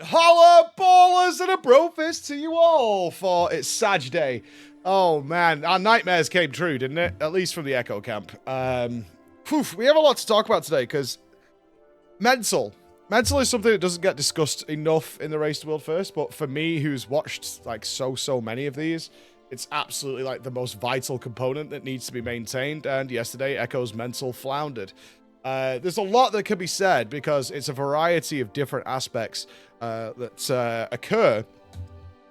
Holla ballers and a bro fist to you all for it's Sag Day. Oh man, our nightmares came true, didn't it? At least from the Echo camp. We have a lot to talk about today because mental is something that doesn't get discussed enough in the Race to World First, but for me, who's watched like so many of these, it's absolutely like the most vital component that needs to be maintained. And yesterday, Echo's mental floundered. There's a lot that could be said because it's a variety of different aspects that occur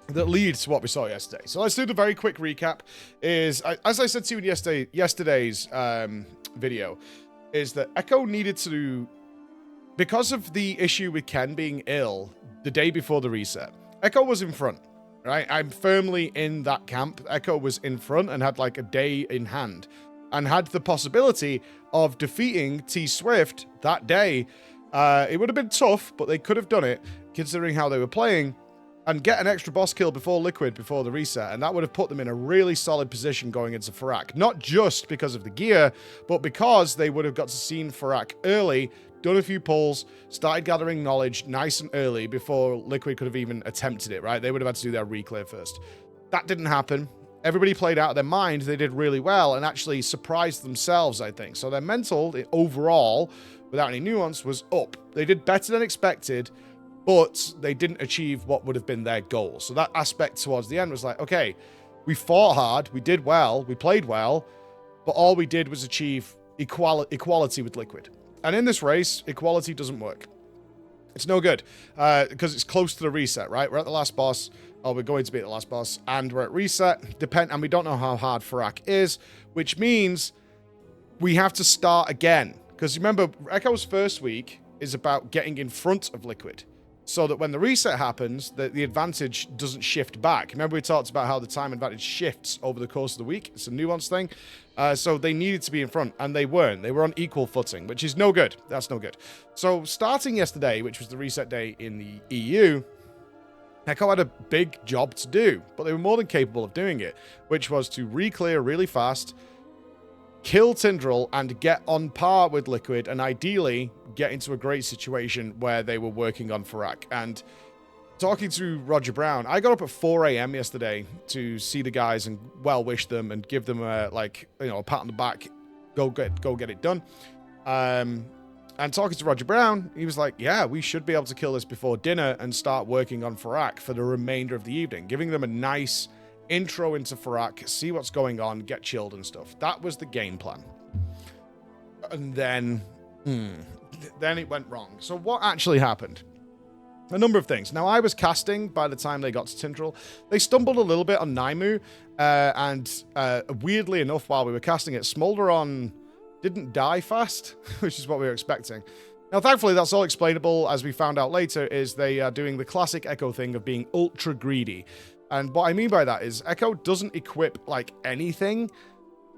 that leads to what we saw yesterday. So let's do the very quick recap. As I said to you in yesterday's video, is that Echo needed to, because of the issue with Ken being ill the day before the reset, Echo was in front, right? I'm firmly in that camp. Echo was in front and had like a day in hand and had the possibility of defeating T-Swift that day. It would have been tough, but they could have done it considering how they were playing and get an extra boss kill before Liquid before the reset. And that would have put them in a really solid position going into Farak. Not just because of the gear, but because they would have got to see Farak early, done a few pulls, started gathering knowledge nice and early before Liquid could have even attempted it, right? They would have had to do their reclear first. That didn't happen. Everybody played out of their mind. They did really well and actually surprised themselves, I think. So their mental, overall, without any nuance, was up. They did better than expected, but they didn't achieve what would have been their goal. So that aspect towards the end was like, okay, we fought hard, we did well, we played well, but all we did was achieve equality with Liquid. And in this race, equality doesn't work. It's no good because it's close to the reset, right? We're at the last boss, or we're going to be at the last boss, and we're at reset, and we don't know how hard Farak is, which means we have to start again. Because remember, Echo's first week is about getting in front of Liquid, so that when the reset happens, the advantage doesn't shift back. Remember we talked about how the time advantage shifts over the course of the week. It's a nuanced thing. So they needed to be in front, and they weren't. They were on equal footing, which is no good. That's no good. So starting yesterday, which was the reset day in the EU, Echo had a big job to do, but they were more than capable of doing it, which was to re-clear really fast, kill Tindral, and get on par with Liquid, and ideally get into a great situation where they were working on Farak. And talking to Roger Brown, I got up at 4 a.m. yesterday to see the guys and well-wish them and give them a pat on the back, go get it done. And talking to Roger Brown, he was like, yeah, we should be able to kill this before dinner and start working on Farak for the remainder of the evening, giving them a nice intro into Farak, see what's going on, get chilled and stuff. That was the game plan. And then it went wrong. So what actually happened? A number of things. Now, I was casting by the time they got to Tindral. They stumbled a little bit on Naimu, and weirdly enough, while we were casting it, Smolderon didn't die fast, which is what we were expecting. Now, thankfully, that's all explainable, as we found out later, is they are doing the classic Echo thing of being ultra greedy. And what I mean by that is Echo doesn't equip, like, anything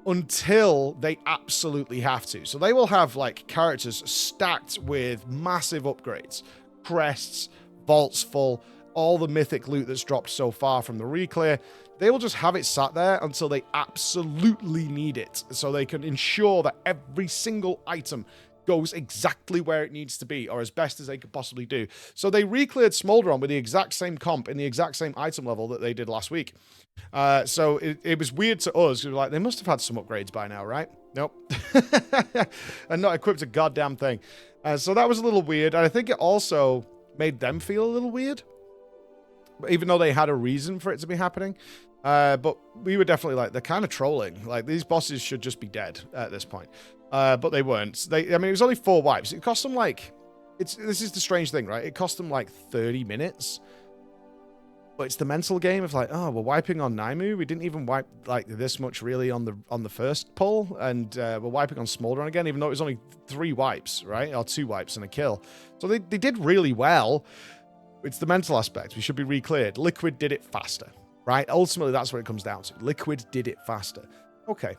until they absolutely have to. So they will have, like, characters stacked with massive upgrades, crests, vaults full, all the mythic loot that's dropped so far from the reclear. They will just have it sat there until they absolutely need it, so they can ensure that every single item goes exactly where it needs to be, or as best as they could possibly do. So they re-cleared Smolderon with the exact same comp in the exact same item level that they did last week. So it was weird to us. We were like, they must have had some upgrades by now, right? Nope. And not equipped a goddamn thing. So that was a little weird. And I think it also made them feel a little weird, even though they had a reason for it to be happening. But we were definitely like, they're kind of trolling. Like, these bosses should just be dead at this point. But they weren't. It was only 4 wipes. It cost them like, this is the strange thing, right? It cost them like 30 minutes. But it's the mental game of like, oh, we're wiping on Naimu. We didn't even wipe like this much really on the first pull, and we're wiping on Smolderon again, even though it was only 3 wipes, right? Or 2 wipes and a kill. So they did really well. It's the mental aspect. We should be re-cleared. Liquid did it faster, right? Ultimately, that's what it comes down to. Liquid did it faster. Okay.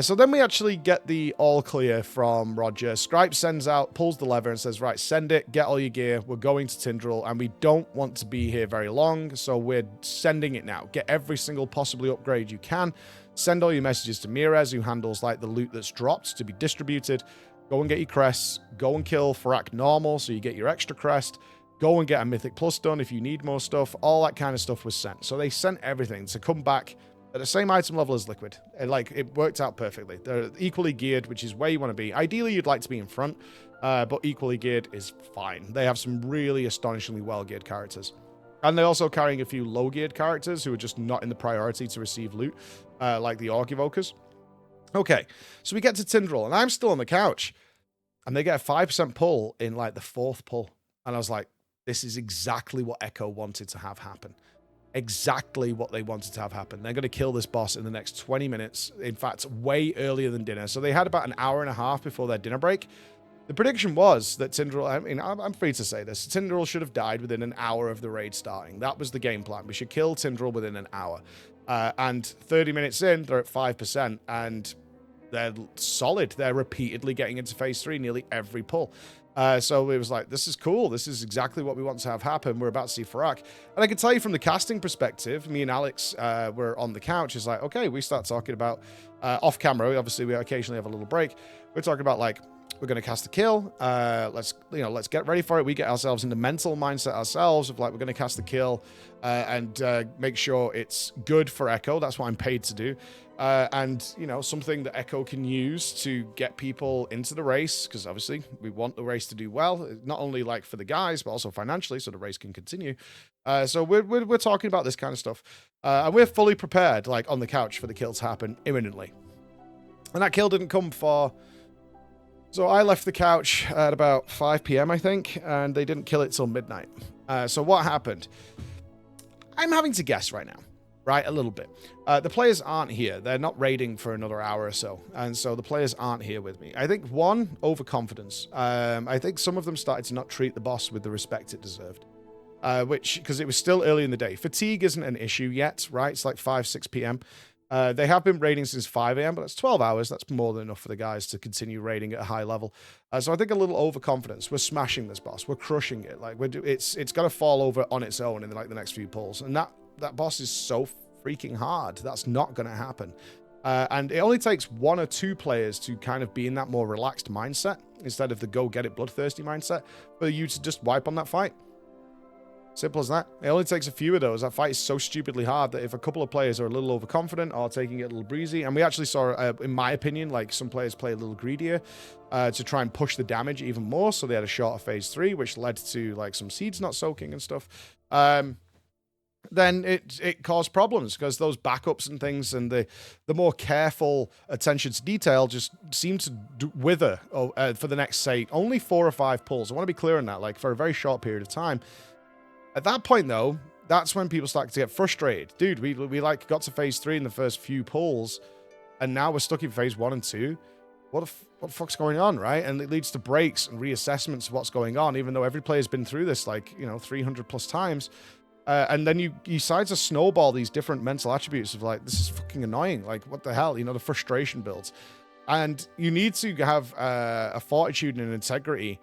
So then we actually get the all clear from Roger. Scripe sends out, pulls the lever and says, right, send it, get all your gear. We're going to Tindral and we don't want to be here very long. So we're sending it now. Get every single possibly upgrade you can. Send all your messages to Mirez, who handles like the loot that's dropped to be distributed. Go and get your crests. Go and kill Farak normal so you get your extra crest. Go and get a Mythic Plus done if you need more stuff. All that kind of stuff was sent. So they sent everything to come back at the same item level as Liquid. It worked out perfectly. They're equally geared, which is where you want to be. Ideally, you'd like to be in front, but equally geared is fine. They have some really astonishingly well-geared characters. And they're also carrying a few low-geared characters who are just not in the priority to receive loot, like the Orc Evokers. Okay, so we get to Tindral, and I'm still on the couch. And they get a 5% pull in, like, the 4th pull. And I was like, this is exactly what Echo wanted to have happen. Exactly what they wanted to have happen. They're going to kill this boss in the next 20 minutes. In fact, way earlier than dinner. So they had about an hour and a half before their dinner break. The prediction was that Tindral, I mean, I'm free to say this, Tindral should have died within an hour of the raid starting. That was the game plan. We should kill Tindral within an hour. And 30 minutes in, they're at 5%, and they're solid. They're repeatedly getting into phase 3 nearly every pull. So it was like, this is cool. This is exactly what we want to have happen. We're about to see Farak. And I can tell you from the casting perspective, me and Alex were on the couch. It's like, okay, we start talking about off camera. Obviously, we occasionally have a little break. We're talking about, like, we're going to cast the kill. Let's get ready for it. We get ourselves in the mental mindset ourselves of, like, we're going to cast the kill and make sure it's good for Echo. That's what I'm paid to do. And, you know, something that Echo can use to get people into the race, because obviously we want the race to do well, not only like for the guys, but also financially, so the race can continue. So we're talking about this kind of stuff. And we're fully prepared, like, on the couch for the kill to happen imminently. And that kill didn't come for... So I left the couch at about 5 p.m., I think, and they didn't kill it till midnight. So what happened? I'm having to guess right now. Right, a little bit. The players aren't here. They're not raiding for another hour or so. And so the players aren't here with me. I think, one, overconfidence. I think some of them started to not treat the boss with the respect it deserved. Because it was still early in the day. Fatigue isn't an issue yet, right? It's like 5, 6 p.m. They have been raiding since 5 a.m., but that's 12 hours. That's more than enough for the guys to continue raiding at a high level. So I think a little overconfidence. We're smashing this boss. We're crushing it. Like, it's got to fall over on its own in like the next few pulls. And that boss is so freaking hard. That's not going to happen. And it only takes 1 or 2 players to kind of be in that more relaxed mindset instead of the go-get-it bloodthirsty mindset for you to just wipe on that fight. Simple as that. It only takes a few of those. That fight is so stupidly hard that if a couple of players are a little overconfident or taking it a little breezy, and we actually saw, in my opinion, like some players play a little greedier to try and push the damage even more, so they had a shorter phase 3, which led to like some seeds not soaking and stuff. Then it caused problems because those backups and things and the more careful attention to detail just seemed to wither for the next, say, only 4 or 5 pulls. I want to be clear on that, like for a very short period of time. At that point, though, that's when people start to get frustrated. Dude, we like got to phase 3 in the first few pulls, and now we're stuck in phase 1 and 2. What the fuck's going on, right? And it leads to breaks and reassessments of what's going on, even though every player's been through this, like, 300 plus times. And then you start to snowball these different mental attributes of like, this is fucking annoying. Like, what the hell? The frustration builds. And you need to have a fortitude and an integrity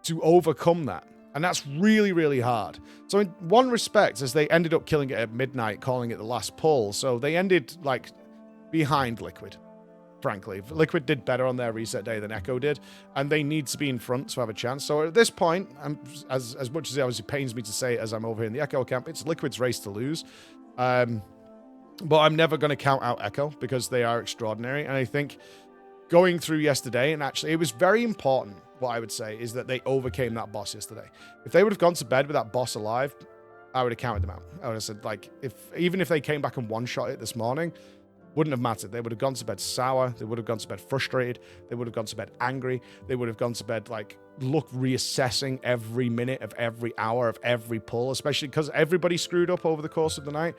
to overcome that. And that's really, really hard. So in one respect, as they ended up killing it at midnight, calling it the last pull, so they ended, like, behind Liquid, frankly. Liquid did better on their reset day than Echo did, and they need to be in front to have a chance. So at this point, as much as it obviously pains me to say as I'm over here in the Echo camp, it's Liquid's race to lose. But I'm never going to count out Echo because they are extraordinary. And I think going through yesterday, and actually it was very important, what I would say, is that they overcame that boss yesterday. If they would have gone to bed with that boss alive, I would have counted them out. I would have said, like, even if they came back and one-shot it this morning, wouldn't have mattered. They would have gone to bed sour. They would have gone to bed frustrated. They would have gone to bed angry. They would have gone to bed, like, reassessing every minute of every hour of every pull, especially because everybody screwed up over the course of the night,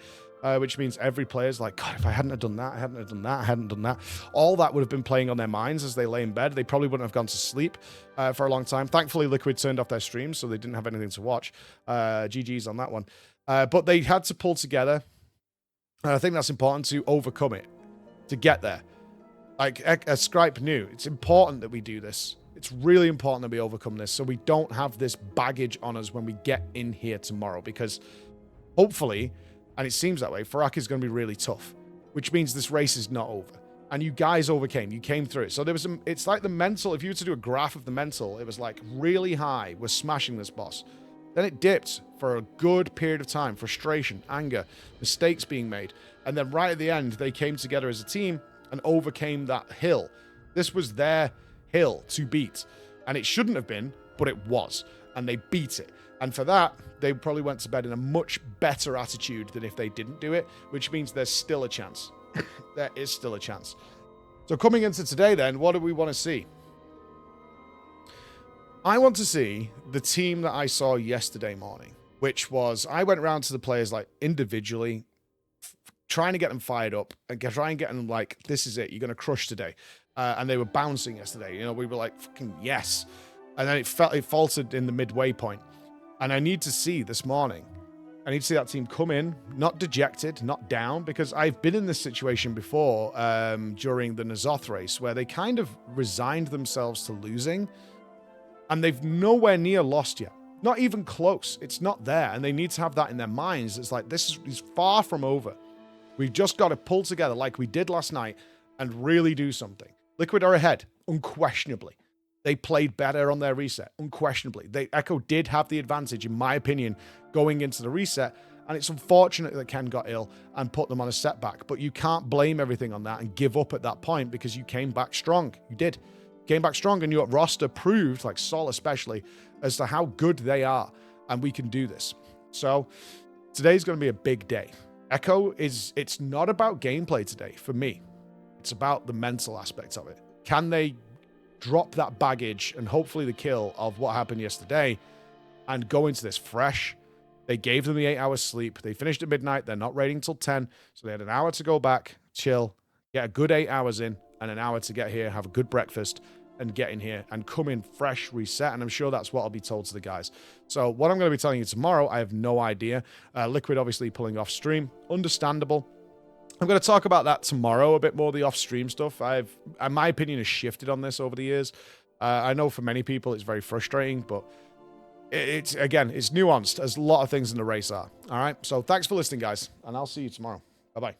which means every player's like, God, if I hadn't have done that, I hadn't have done that, I hadn't done that. All that would have been playing on their minds as they lay in bed. They probably wouldn't have gone to sleep for a long time. Thankfully, Liquid turned off their stream, so they didn't have anything to watch. GG's on that one. But they had to pull together. And I think that's important to overcome it, to get there. Like Scripe knew, it's important that we do this. It's really important that we overcome this so we don't have this baggage on us when we get in here tomorrow, because hopefully, and it seems that way, Farak is going to be really tough, which means this race is not over. And you guys overcame. You came through it. So there was it's like the mental, if you were to do a graph of the mental, it was like really high. We're smashing this boss. Then it dipped for a good period of time. Frustration, anger, mistakes being made. And then right at the end, they came together as a team and overcame that hill. This was their hill to beat. And it shouldn't have been, but it was. And they beat it. And for that, they probably went to bed in a much better attitude than if they didn't do it, which means there's still a chance. There is still a chance. So coming into today then, what do we want to see? I want to see the team that I saw yesterday morning, which was, I went around to the players like individually, trying to get them fired up and try and get them like, this is it, you're going to crush today. And they were bouncing yesterday. You know, we were like, fucking yes. And then it faltered in the midway point. And I need to see this morning, I need to see that team come in, not dejected, not down, because I've been in this situation before during the N'Zoth race where they kind of resigned themselves to losing. And they've nowhere near lost yet. Not even close. It's not there. And they need to have that in their minds. It's like, this is far from over. We've just got to pull together like we did last night and really do something. Liquid are ahead, unquestionably. They played better on their reset, unquestionably. Echo did have the advantage, in my opinion, going into the reset. And it's unfortunate that Ken got ill and put them on a setback. But you can't blame everything on that and give up at that point because you came back strong. You did. Came back strong, and your roster proved, like Sol especially, as to how good they are, and we can do this. So today's going to be a big day. Echo it's not about gameplay today for me. It's about the mental aspect of it. Can they drop that baggage and hopefully the kill of what happened yesterday and go into this fresh? They gave them the 8 hours sleep. They finished at midnight. They're not raiding till 10, so they had an hour to go back, chill, get a good 8 hours in, and an hour to get here, have a good breakfast, and get in here and come in fresh, reset. And I'm sure that's what I'll be told to the guys. So what I'm going to be telling you tomorrow, I have no idea. Liquid obviously pulling off stream. Understandable. I'm going to talk about that tomorrow a bit more, the off-stream stuff. My opinion has shifted on this over the years. I know for many people it's very frustrating, but it's nuanced, as a lot of things in the race are. All right? So thanks for listening, guys, and I'll see you tomorrow. Bye-bye.